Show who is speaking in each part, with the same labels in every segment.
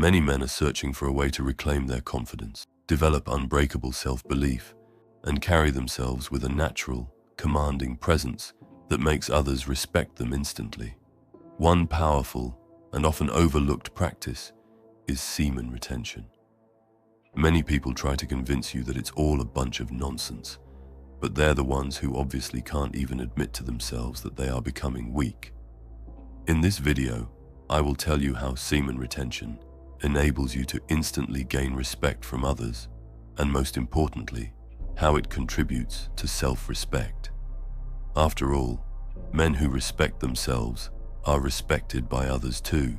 Speaker 1: Many men are searching for a way to reclaim their confidence, develop unbreakable self-belief, and carry themselves with a natural, commanding presence that makes others respect them instantly. One powerful and often overlooked practice is semen retention. Many people try to convince you that it's all a bunch of nonsense, but they're the ones who obviously can't even admit to themselves that they are becoming weak. In this video, I will tell you how semen retention enables you to instantly gain respect from others, and most importantly, how it contributes to self-respect. After all, men who respect themselves are respected by others too.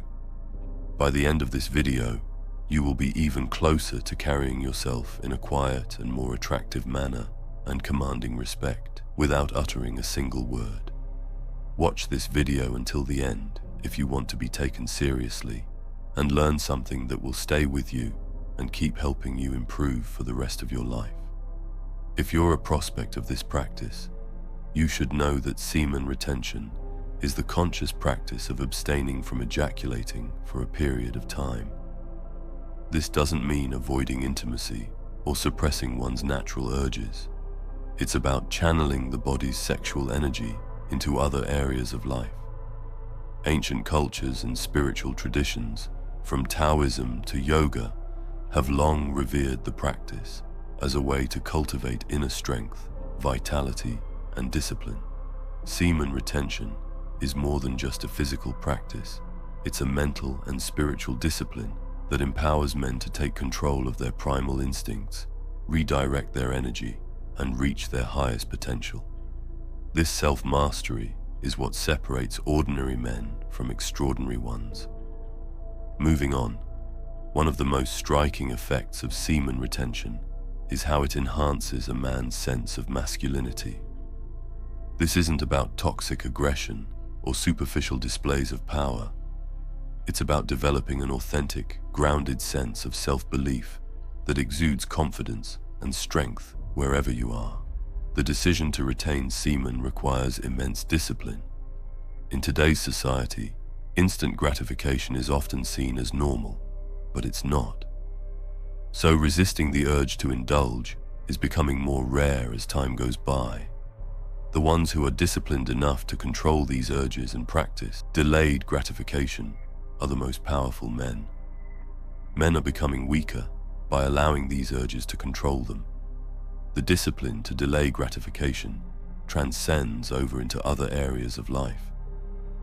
Speaker 1: By the end of this video, you will be even closer to carrying yourself in a quiet and more attractive manner and commanding respect without uttering a single word. Watch this video until the end if you want to be taken seriously and learn something that will stay with you and keep helping you improve for the rest of your life. If you're a prospect of this practice, you should know that semen retention is the conscious practice of abstaining from ejaculating for a period of time. This doesn't mean avoiding intimacy or suppressing one's natural urges. It's about channeling the body's sexual energy into other areas of life. Ancient cultures and spiritual traditions, from Taoism to yoga, have long revered the practice as a way to cultivate inner strength, vitality, and discipline. Semen retention is more than just a physical practice. It's a mental and spiritual discipline that empowers men to take control of their primal instincts, redirect their energy, and reach their highest potential. This self-mastery is what separates ordinary men from extraordinary ones. Moving on, one of the most striking effects of semen retention is how it enhances a man's sense of masculinity. This isn't about toxic aggression or superficial displays of power. It's about developing an authentic, grounded sense of self-belief that exudes confidence and strength wherever you are. The decision to retain semen requires immense discipline. In today's society, instant gratification is often seen as normal, but it's not. So resisting the urge to indulge is becoming more rare as time goes by. The ones who are disciplined enough to control these urges and practice delayed gratification are the most powerful men. Men are becoming weaker by allowing these urges to control them. The discipline to delay gratification transcends over into other areas of life,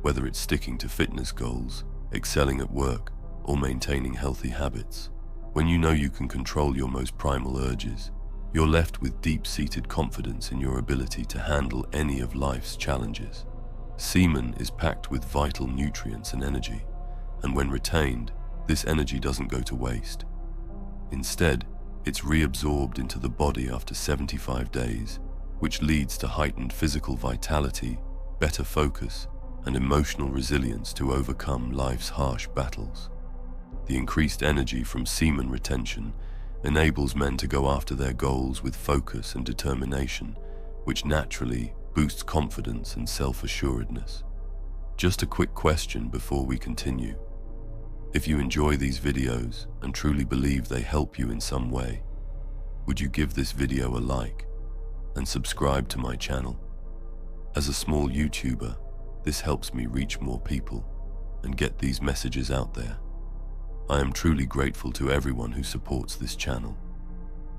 Speaker 1: whether it's sticking to fitness goals, excelling at work, or maintaining healthy habits. When you know you can control your most primal urges, you're left with deep-seated confidence in your ability to handle any of life's challenges. Semen is packed with vital nutrients and energy, and when retained, this energy doesn't go to waste. Instead, it's reabsorbed into the body after 75 days, which leads to heightened physical vitality, better focus, and emotional resilience to overcome life's harsh battles. The increased energy from semen retention enables men to go after their goals with focus and determination, which naturally boosts confidence and self-assuredness. Just a quick question before we continue. If you enjoy these videos and truly believe they help you in some way, would you give this video a like and subscribe to my channel? As a small YouTuber, this helps me reach more people and get these messages out there. I am truly grateful to everyone who supports this channel.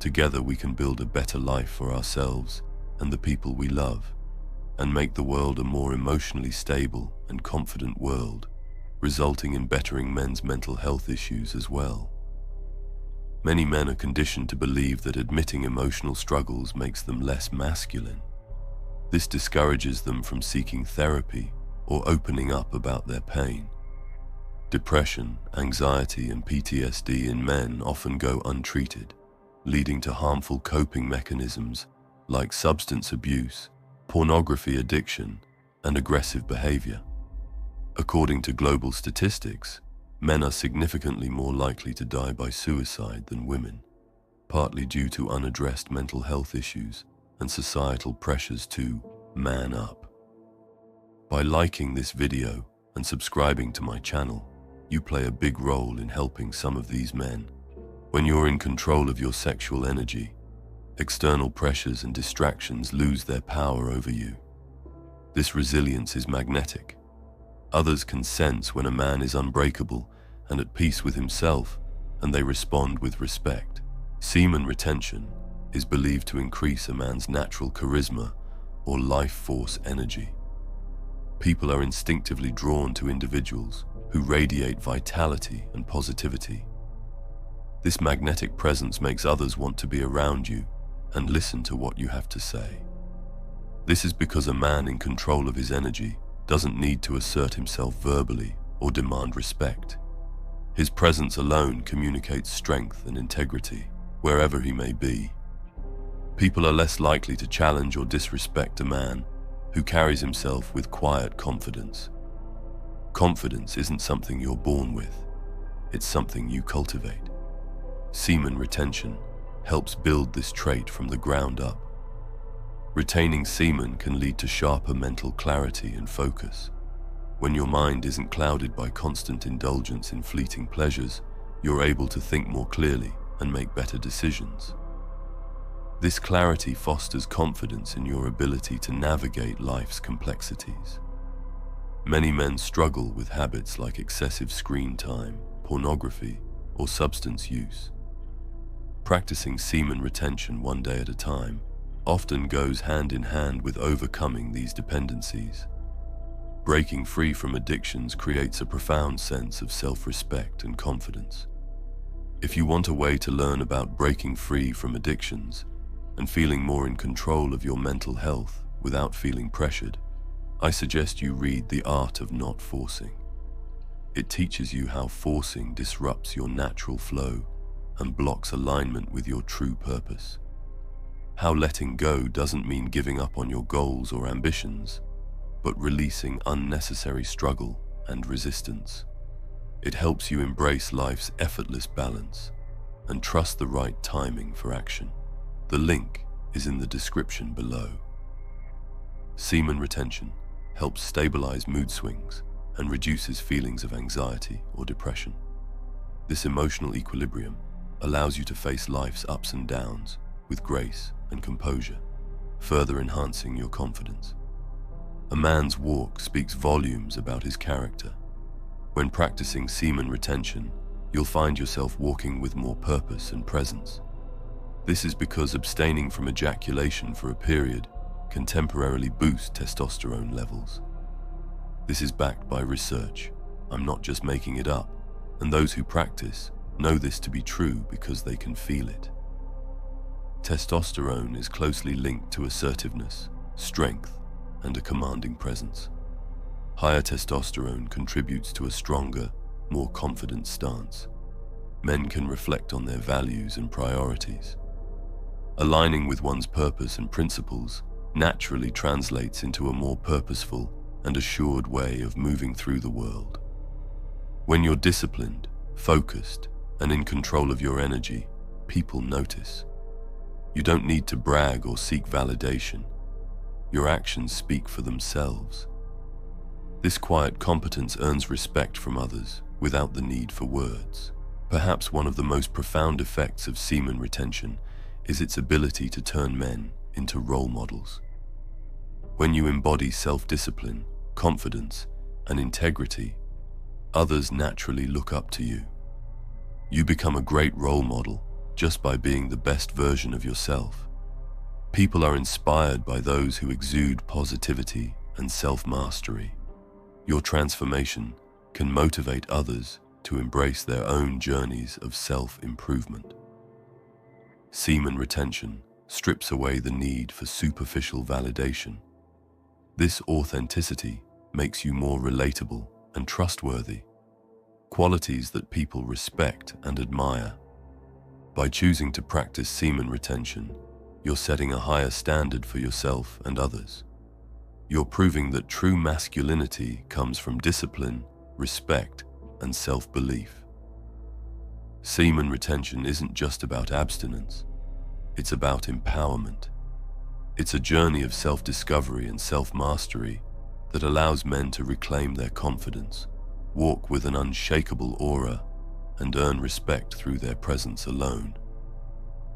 Speaker 1: Together we can build a better life for ourselves and the people we love, and make the world a more emotionally stable and confident world, resulting in bettering men's mental health issues as well. Many men are conditioned to believe that admitting emotional struggles makes them less masculine. This discourages them from seeking therapy or opening up about their pain. Depression, anxiety, and PTSD in men often go untreated, leading to harmful coping mechanisms like substance abuse, pornography addiction, and aggressive behavior. According to global statistics, men are significantly more likely to die by suicide than women, partly due to unaddressed mental health issues and societal pressures to man up. By liking this video and subscribing to my channel, you play a big role in helping some of these men. When you're in control of your sexual energy, external pressures and distractions lose their power over you. This resilience is magnetic. Others can sense when a man is unbreakable and at peace with himself, and they respond with respect. Semen retention is believed to increase a man's natural charisma or life force energy. People are instinctively drawn to individuals who radiate vitality and positivity. This magnetic presence makes others want to be around you and listen to what you have to say. This is because a man in control of his energy doesn't need to assert himself verbally or demand respect. His presence alone communicates strength and integrity wherever he may be. People are less likely to challenge or disrespect a man who carries himself with quiet confidence. Confidence isn't something you're born with, it's something you cultivate. Semen retention helps build this trait from the ground up. Retaining semen can lead to sharper mental clarity and focus. When your mind isn't clouded by constant indulgence in fleeting pleasures, you're able to think more clearly and make better decisions. This clarity fosters confidence in your ability to navigate life's complexities. Many men struggle with habits like excessive screen time, pornography, or substance use. Practicing semen retention one day at a time often goes hand in hand with overcoming these dependencies. Breaking free from addictions creates a profound sense of self-respect and confidence. If you want a way to learn about breaking free from addictions and feeling more in control of your mental health without feeling pressured, I suggest you read The Art of Not Forcing. It teaches you how forcing disrupts your natural flow and blocks alignment with your true purpose. How letting go doesn't mean giving up on your goals or ambitions, but releasing unnecessary struggle and resistance. It helps you embrace life's effortless balance and trust the right timing for action. The link is in the description below. Semen retention helps stabilize mood swings and reduces feelings of anxiety or depression. This emotional equilibrium allows you to face life's ups and downs with grace and composure, further enhancing your confidence. A man's walk speaks volumes about his character. When practicing semen retention, you'll find yourself walking with more purpose and presence. This is because abstaining from ejaculation for a period can temporarily boost testosterone levels. This is backed by research. I'm not just making it up, and those who practice know this to be true because they can feel it. Testosterone is closely linked to assertiveness, strength, and a commanding presence. Higher testosterone contributes to a stronger, more confident stance. Men can reflect on their values and priorities. Aligning with one's purpose and principles naturally translates into a more purposeful and assured way of moving through the world. When you're disciplined, focused, and in control of your energy, people notice. You don't need to brag or seek validation. Your actions speak for themselves. This quiet competence earns respect from others without the need for words. Perhaps one of the most profound effects of semen retention is its ability to turn men into role models. When you embody self-discipline, confidence, and integrity, others naturally look up to you. You become a great role model just by being the best version of yourself. People are inspired by those who exude positivity and self-mastery. Your transformation can motivate others to embrace their own journeys of self-improvement. Semen retention strips away the need for superficial validation. This authenticity makes you more relatable and trustworthy, qualities that people respect and admire. By choosing to practice semen retention, you're setting a higher standard for yourself and others. You're proving that true masculinity comes from discipline, respect, and self-belief. Semen retention isn't just about abstinence, it's about empowerment. It's a journey of self-discovery and self-mastery that allows men to reclaim their confidence, walk with an unshakable aura, and earn respect through their presence alone.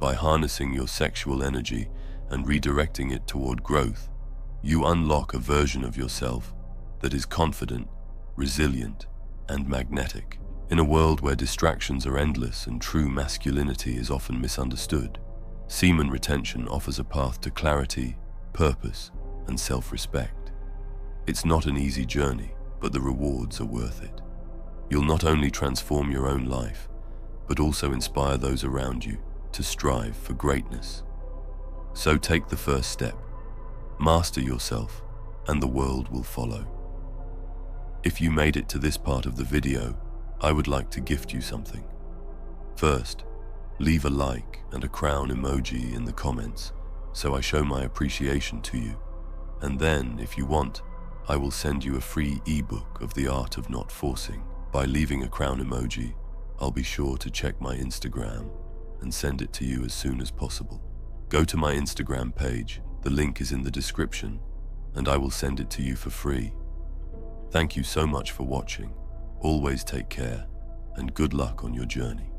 Speaker 1: By harnessing your sexual energy and redirecting it toward growth, you unlock a version of yourself that is confident, resilient, and magnetic. In a world where distractions are endless and true masculinity is often misunderstood, semen retention offers a path to clarity, purpose, and self-respect. It's not an easy journey, but the rewards are worth it. You'll not only transform your own life, but also inspire those around you to strive for greatness. So take the first step, master yourself, and the world will follow. If you made it to this part of the video, I would like to gift you something. First, leave a like and a crown emoji in the comments so I show my appreciation to you. And then, if you want, I will send you a free ebook of the art of not forcing. By leaving a crown emoji, I'll be sure to check my Instagram and send it to you as soon as possible. Go to my Instagram page, the link is in the description, and I will send it to you for free. Thank you so much for watching. Always take care, and good luck on your journey.